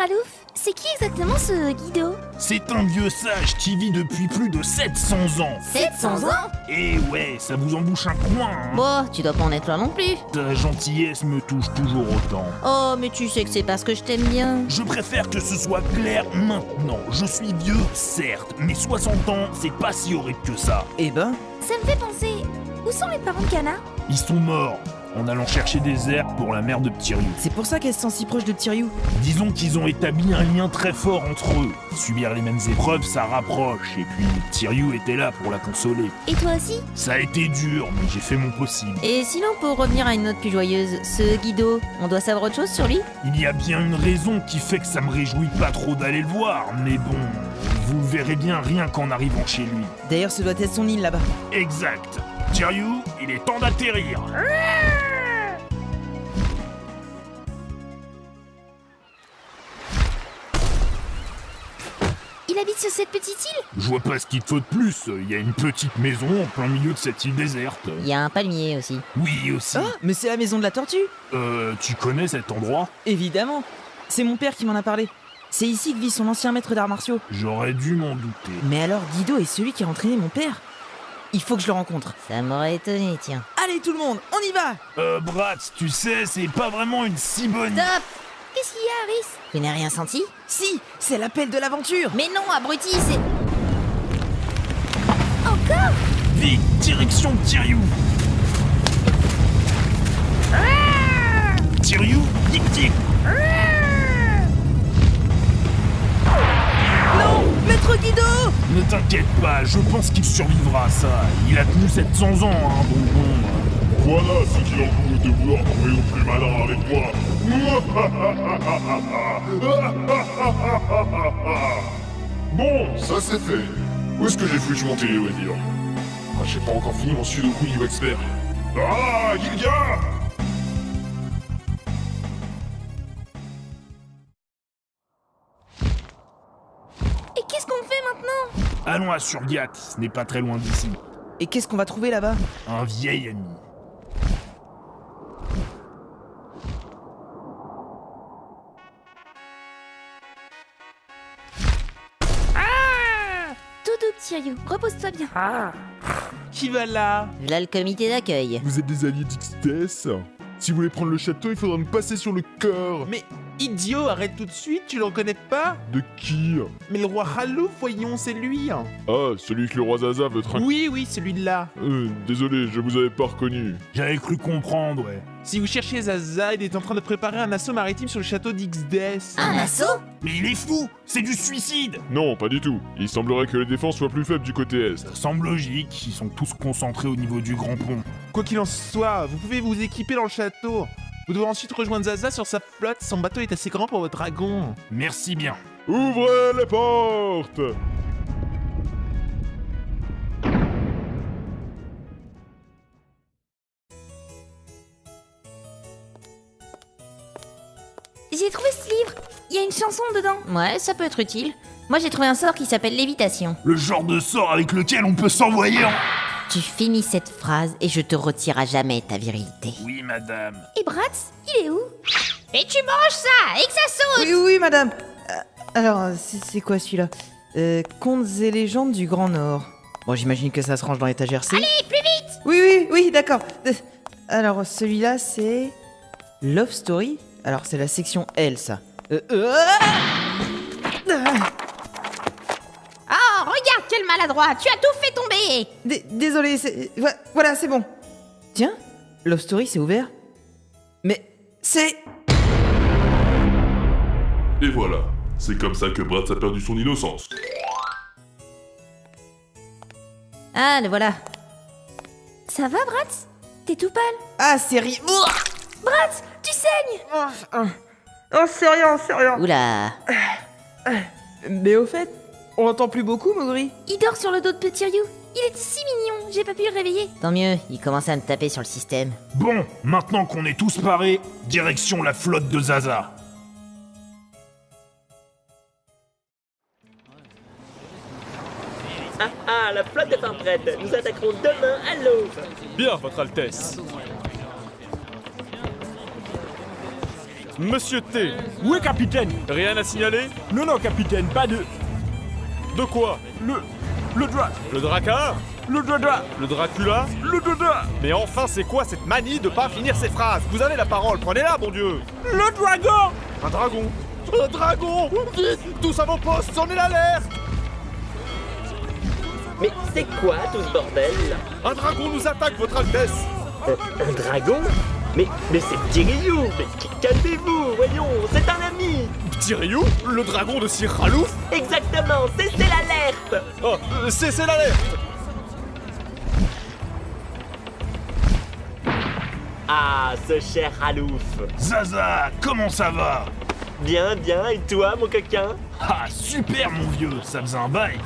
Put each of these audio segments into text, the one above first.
Ralouf, c'est qui exactement ce Guido? C'est un vieux sage qui vit depuis plus de 700 ans. 700 ans? Et ouais, ça vous embouche un coin, hein. Bon, tu dois pas en être là non plus. Ta gentillesse me touche toujours autant. Oh, mais tu sais que c'est parce que je t'aime bien. Je préfère que ce soit clair maintenant. Je suis vieux, certes, mais 60 ans, c'est pas si horrible que ça. Eh ben, Ça me fait penser, où sont les parents de Kana? Ils sont morts, en allant chercher des herbes pour la mère de petit Ryu. c'est pour ça qu'elle se sent si proche de petit Ryu. Disons qu'ils ont établi un lien très fort entre eux. Subir les mêmes épreuves, ça rapproche, et puis petit Ryu était là pour la consoler. Et toi aussi? Ça a été dur, mais j'ai fait mon possible. Et sinon, pour revenir à une note plus joyeuse, ce Guido, on doit savoir autre chose sur lui? Il y a bien une raison qui fait que ça me réjouit pas trop d'aller le voir, mais bon, vous le verrez bien rien qu'en arrivant chez lui. D'ailleurs, ce doit être son île là-bas. Exact. Ryu, il est temps d'atterrir. Il habite sur cette petite île? Je vois pas ce qu'il te faut de plus. Il y a une petite maison en plein milieu de cette île déserte. Il y a un palmier aussi. Oui, aussi. Ah, mais c'est la maison de la tortue. Tu connais cet endroit? Évidemment. C'est mon père qui m'en a parlé. C'est ici que vit son ancien maître d'arts martiaux. J'aurais dû m'en douter. Mais alors, Guido est celui qui a entraîné mon père. Il faut que je le rencontre. Ça m'aurait étonné, tiens. Allez tout le monde, on y va. Bratz, tu sais, c'est pas vraiment une si bonne... Stop! Qu'est-ce qu'il y a, Aris? Tu n'as rien senti? Si, c'est l'appel de l'aventure. Mais non, abruti, c'est... Encore? Vite, direction Ryu. Ryu, tic-tic. Non, maître Guido. Ne t'inquiète pas, je pense qu'il survivra à ça. Il a tenu 700 ans, hein, donc bon... Voilà ce qu'il en coûte de vouloir trouver au plus malin avec moi. Bon, ça c'est fait. Où est-ce que j'ai foutu mon télé, on va dire? Ah, j'ai pas encore fini mon sudoku niveau expert. Ah, Gilga! Et qu'est-ce qu'on fait maintenant? Allons à Surgat, ce n'est pas très loin d'ici. Et qu'est-ce qu'on va trouver là-bas? Un vieil ami. Doudou, petit Ryu, repose-toi bien. Qui va là? Là le comité d'accueil. Vous êtes des alliés d'Xtes? Si vous voulez prendre le château, il faudra me passer sur le corps. Mais idiot, arrête tout de suite, tu le reconnais pas? De qui? Mais le roi Ralouf, voyons, c'est lui. Ah, celui que le roi Zaza veut traquer. Oui, celui-là. Désolé, je vous avais pas reconnu. J'avais cru comprendre, ouais. Si vous cherchez Zaza, il est en train de préparer un assaut maritime sur le château d'Ixdes. Un assaut? Mais il est fou! C'est du suicide! Non, pas du tout. Il semblerait que les défenses soient plus faibles du côté est. Ça semble logique, ils sont tous concentrés au niveau du grand pont. Quoi qu'il en soit, vous pouvez vous équiper dans le château. Vous devrez ensuite rejoindre Zaza sur sa flotte, son bateau est assez grand pour votre dragon. Merci bien. Ouvrez les portes! J'ai trouvé ce livre. Il y a une chanson dedans. Ouais, ça peut être utile. Moi j'ai trouvé un sort qui s'appelle lévitation. Le genre de sort avec lequel on peut s'envoyer en... Tu finis cette phrase et je te retire à jamais ta virilité. Oui, madame. Et Bratz, il est où? Et tu manges ça et que ça saute! Oui, madame. Alors, c'est quoi celui-là? Contes et légendes du Grand Nord. Bon, j'imagine que ça se range dans l'étagère C. Allez, plus vite! Oui, d'accord. Alors, celui-là, c'est... Love Story. Alors, c'est la section L, ça. Oh, regarde quel maladroit! Tu as tout fait tomber! Désolé, voilà, c'est bon. Tiens, Love Story, c'est ouvert. Mais c'est... Et voilà. C'est comme ça que Bratz a perdu son innocence. Ah, le voilà. Ça va, Bratz? T'es tout pâle. Ah, c'est ri... Bratz, tu saignes! Oh, c'est rien. Oula. Mais au fait, on l'entend plus beaucoup, Moguri. Il dort sur le dos de petit Ryu. Il est si mignon, j'ai pas pu le réveiller. Tant mieux, il commençait à me taper sur le système. Bon, maintenant qu'on est tous parés, direction la flotte de Zaza. La flotte est en prête. Nous attaquerons demain à l'aube. Bien, Votre Altesse. Monsieur T, Oui, capitaine. rien à signaler? Non, non, capitaine, pas de... De quoi? Le dra... Le Drakkar? Le dra... Le Dracula? Le dra... Mais enfin, c'est quoi cette manie de pas finir ses phrases? Vous avez la parole, prenez-la, bon Dieu! Le dragon. Un dragon! Un dragon! Vite! Tous à vos postes, sonnez l'alerte! Mais c'est quoi tout ce bordel là? Un dragon nous attaque, votre Altesse! Un dragon? Mais c'est Tiryu! Mais calmez-vous, voyons, c'est un ami! Petit Ryu? Le dragon de Sir Ralouf? Exactement, cessez l'alerte! Oh, cessez l'alerte! Ah, ce cher Halouf! Zaza, comment ça va? Bien, bien, et toi, mon coquin? Ah, super, mon vieux, ça faisait un bail.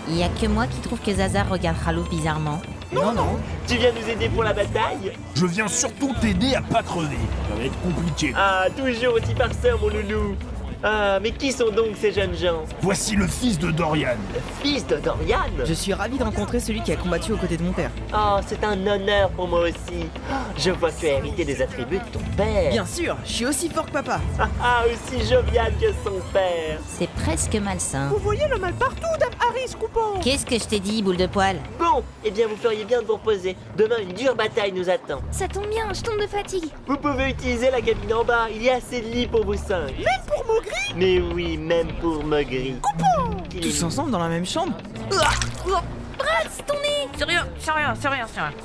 Il y a que moi qui trouve que Zaza regarde Ralouf bizarrement. Non. Tu viens nous aider pour la bataille? Je viens surtout t'aider à pas crever. Ça va être compliqué. Ah, toujours aussi farceur, mon loulou! Ah, mais qui sont donc ces jeunes gens? Voici le fils de Dorian. Fils de Dorian? Je suis ravi de rencontrer celui qui a combattu aux côtés de mon père. Oh, c'est un honneur pour moi aussi. Je vois que tu as hérité des attributs de ton père. Bien sûr, je suis aussi fort que papa. Ah, aussi jovial que son père. C'est presque malsain. voyez le mal partout, Dame Harris, coupon. Qu'est-ce que je t'ai dit, boule de poil? Bon, eh bien vous feriez bien de vous reposer. Demain, une dure bataille nous attend. Ça tombe bien, je tombe de fatigue. Vous pouvez utiliser la cabine en bas, il y a assez de lits pour vous cinq. Même pour Maugri. Mais oui, même pour Mogri. Tous ensemble dans la même chambre. Bratz, ton nez. C'est rien.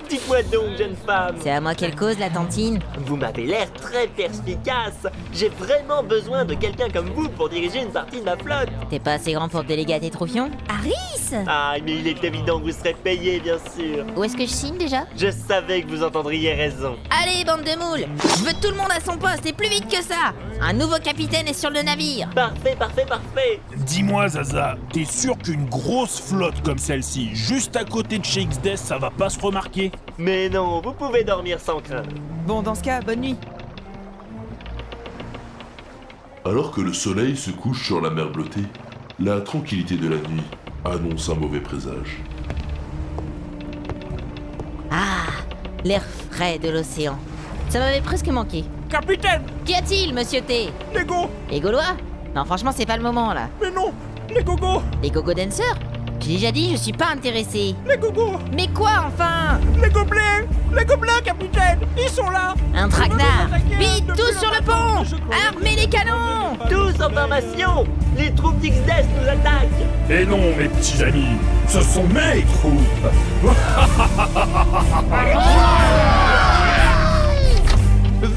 Dites-moi donc, jeune femme. C'est à moi qu'elle cause, la tantine. Vous m'avez l'air très perspicace. J'ai vraiment besoin de quelqu'un comme vous pour diriger une partie de ma flotte. T'es pas assez grand pour te déléguer à tes troufions? Harris. Ah, mais il est évident que vous serez payé, bien sûr. Où est-ce que je signe déjà? Je savais que vous entendriez raison. Allez, bande de moules! Je veux tout le monde à son poste et plus vite que ça! Un nouveau capitaine est sur le navire! Parfait, parfait, parfait. Dis-moi, Zaza, t'es sûr qu'une grosse flotte comme celle-ci, juste à côté de chez XDS, ça va pas se remarquer? Mais non, vous pouvez dormir sans crainte. Bon, dans ce cas, bonne nuit. Alors que le soleil se couche sur la mer bleutée, la tranquillité de la nuit annonce un mauvais présage. Ah! L'air frais de l'océan. Ça m'avait presque manqué. Capitaine! Qu'y a-t-il, monsieur T? Les go! Les Gaulois? Non, franchement, c'est pas le moment, là. Mais non! Les gogos! Les gogo dancers? J'ai déjà dit, je suis pas intéressé. Les gogos! Mais quoi, enfin? Les gobelins! Les gobelins, capitaine! Ils sont là! Un traquenard! Vite, tous sur le pont! Armez les canons! Tous en formation. Les troupes d'XDS nous attaquent. Et non, mes petits amis, ce sont mes troupes!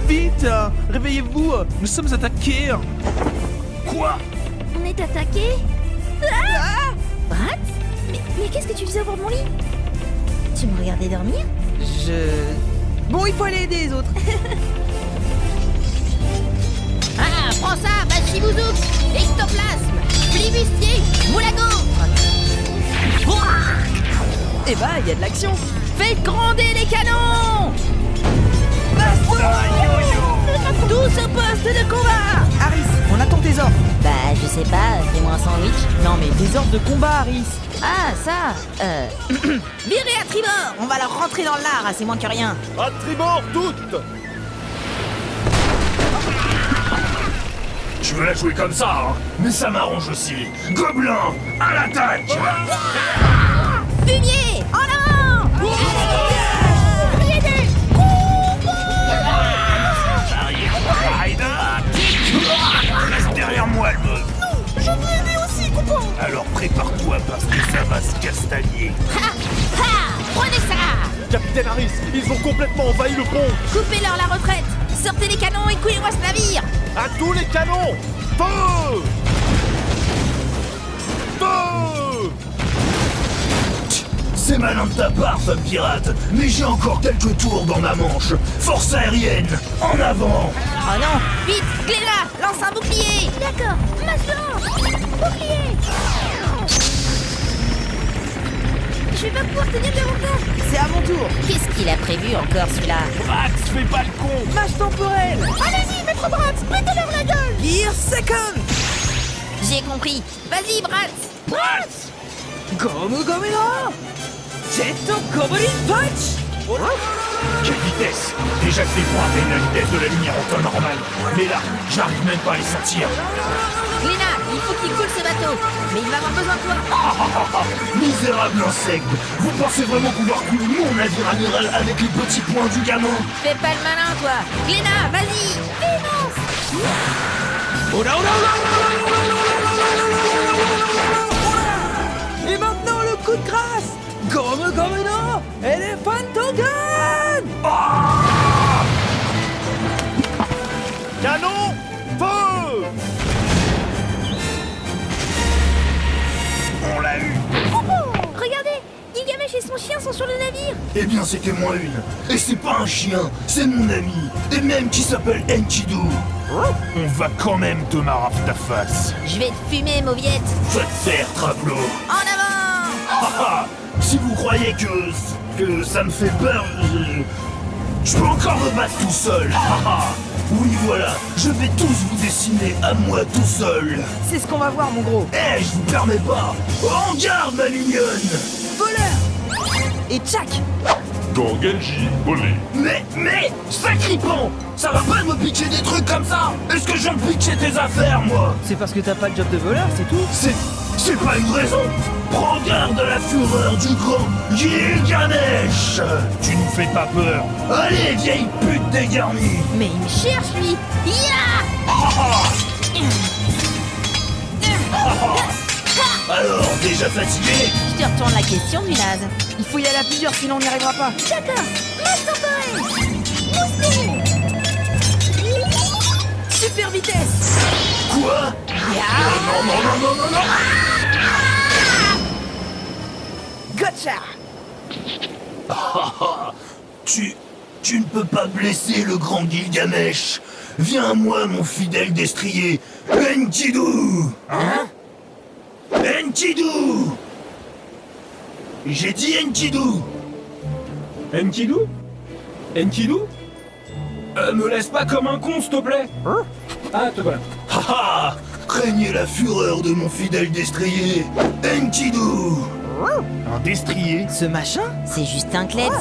Vite! Réveillez-vous! Nous sommes attaqués! Quoi? On est attaqué. Ah Bratz. Mais qu'est-ce que tu faisais au bord de mon lit? Tu me regardais dormir? Bon, il faut aller aider les autres. Ah, prends ça, Bachibouzouk! Ectoplasme! Flibustier! Moulago! Eh bah, il y a de l'action. Faites gronder les canons! Tous au poste de combat! Harris, on attend tes ordres. Bah, je sais pas, fais-moi un sandwich. Non, mais tes ordres de combat, Harris. Ah, ça, Virez à tribord! On va leur rentrer dans l'art, c'est moins que rien. À tribord toutes! Je veux la jouer comme ça, hein, mais ça m'arrange aussi. Gobelin, à l'attaque! Fumier! En avant! Reste derrière moi, le meuf. Non, je veux aider aussi, copain. Alors prépare-toi parce que ça va se castagner. Ha! Ha! Prenez ça! Capitaine Harris, ils ont complètement envahi le pont! Coupez-leur la retraite! Sortez les canons et coulez-moi ce navire! À tous les canons! Feu! Feu! C'est malin de ta part, femme pirate, mais j'ai encore quelques tours dans ma manche. Force aérienne, en avant! Oh non! Vite! Cléla! Lance un bouclier! D'accord. Masse blanche. Bouclier. Je vais pas pouvoir tenir davantage. C'est à mon tour. Qu'est-ce qu'il a prévu encore, celui-là? Brax, fais pas le con! Mâche temporelle. Allez-y, maître Bratz, pétez-leur la gueule. Gear second. J'ai compris! Vas-y, Bratz! Brax! Gomu Gomero. Jetto Goblin Punch. Quelle vitesse! Déjà que les points atteignent la vitesse de la lumière en temps normal. Mais là, j'arrive même pas à les sentir. Glénat, il faut qu'il coule ce bateau. Mais il va avoir besoin de toi. Misérable insecte! Vous pensez vraiment pouvoir couler mon navire amiral avec les petits points du gamin? Fais pas le malin, toi. Glénat, vas-y. Oh là, oh là, oh là, oh là, Et maintenant le coup de grâce. Gomme non, Elephant Gun. Canon! Feu! On l'a eu! Regardez, Gilgamesh et son chien sont sur le navire. Eh bien, c'était moi une. Et c'est pas un chien, c'est mon ami. Et même qui s'appelle Enkidu. On va quand même te marrer ta face. Je vais te fumer, mauviette. Va te faire, Traplo. En avant. Haha. Si vous croyez que ça me fait peur, je peux encore me battre tout seul. Haha. Oui, voilà, je vais tous vous dessiner à moi tout seul. C'est ce qu'on va voir, mon gros. Eh, je vous permets pas. En garde, ma mignonne. Voleur. Et tchac. Dans Genji, volé. Mais, sacripant, ça va pas de me pitcher des trucs comme ça. Est-ce que je viens de pitcher tes affaires, moi? C'est parce que t'as pas le job de voleur, c'est tout. C'est pas une raison. Prends garde à la fureur du grand Gilgamesh. Tu nous fais pas peur. Allez, vieille pute dégarnie. Mais il me cherche, lui. Ya. Alors, déjà fatigué? Je te retourne la question du naze. Il faut y aller à plusieurs, sinon on n'y arrivera pas. D'accord, Super vitesse. Quoi? Non. Gotcha. Tu ne peux pas blesser le grand Gilgamesh. Viens à moi, mon fidèle destrier. Enkidu. Hein? Enkidu. J'ai dit Enkidu. Enkidu? Me laisse pas comme un con, s'il te plaît. Ah, te voilà. Haha. Craignez la fureur de mon fidèle destrier. Enkidu. Un destrier? Ce machin. C'est juste un klebs.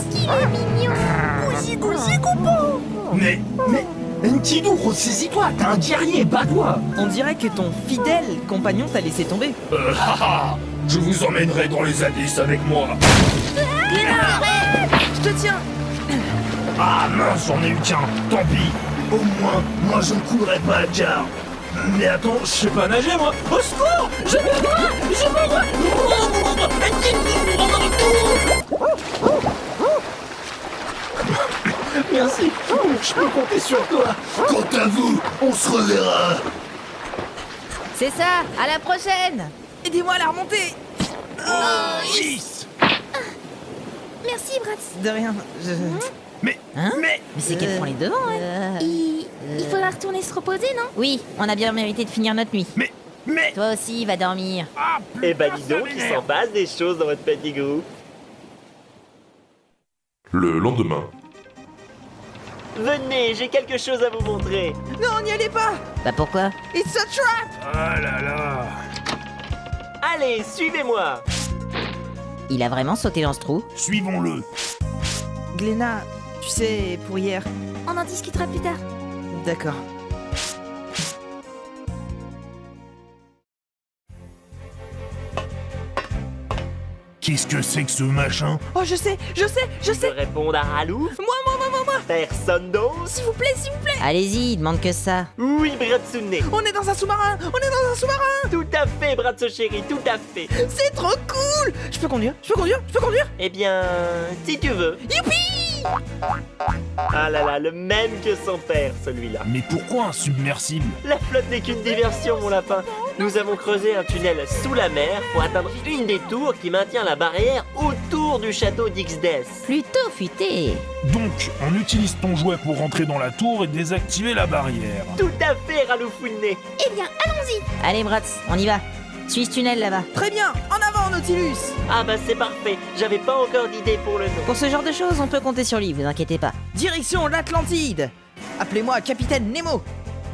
Mais, Enkidu, ressaisis-toi, t'es un guerrier, bats-toi. On dirait que ton fidèle compagnon t'a laissé tomber. Je vous emmènerai dans les abysses avec moi. Je te tiens. Ah mince, j'en ai eu qu'un, tant pis. Au moins, moi je ne coulerai pas à Jar. Mais attends, je sais pas nager moi. Au secours, je me noie. Merci, je peux compter sur toi. Quant à vous, on se reverra. C'est ça, à la prochaine. Aidez-moi à la remonter. Yes. Merci, Bratz. De rien. Mais, Hein? Mais c'est qu'elle prend les devants, elle. Il faudra retourner se reposer, non? Oui, on a bien mérité de finir notre nuit. mais. Toi aussi, va dormir. Ah, Eh ben dis donc, il s'en passe des choses dans votre petit groupe. Le lendemain. Venez, j'ai quelque chose à vous montrer. Non, n'y allez pas. Bah pourquoi? It's a trap. Ah là là. Allez, suivez-moi. Il a vraiment sauté dans ce trou? Suivons-le. Glénat, tu sais, pour hier. On en discutera plus tard. D'accord. Qu'est-ce que c'est que ce machin? Oh, je sais. Je peux répondre à Ralouf? Moi. Personne d'autre? S'il vous plaît, s'il vous plaît. Allez-y, il demande que ça. Oui, Bratsune. On est dans un sous-marin. Tout à fait, Bratso chéri, tout à fait. C'est trop cool. Je peux conduire. Eh bien, si tu veux. Youpi. Ah là là, le même que son père, celui-là. Mais pourquoi un submersible? La flotte n'est qu'une diversion, mon lapin. Nous avons creusé un tunnel sous la mer pour atteindre une des tours qui maintient la barrière autour du château d'Ixdes. Plutôt futé. Donc, on utilise ton jouet pour rentrer dans la tour et désactiver la barrière. Tout à fait, Raloufouné. Eh bien, allons-y. Allez, Bratz, on y va. Suis ce tunnel là-bas. Très bien. En avant, Nautilus. Ah bah c'est parfait, j'avais pas encore d'idée pour le nom. Pour ce genre de choses, on peut compter sur lui, vous inquiétez pas. Direction l'Atlantide. Appelez-moi Capitaine Nemo.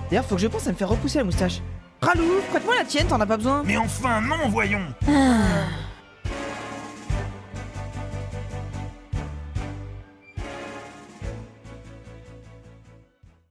D'ailleurs, faut que je pense à me faire repousser la moustache. Ralou, prête-moi la tienne, t'en as pas besoin. Mais enfin, non, voyons.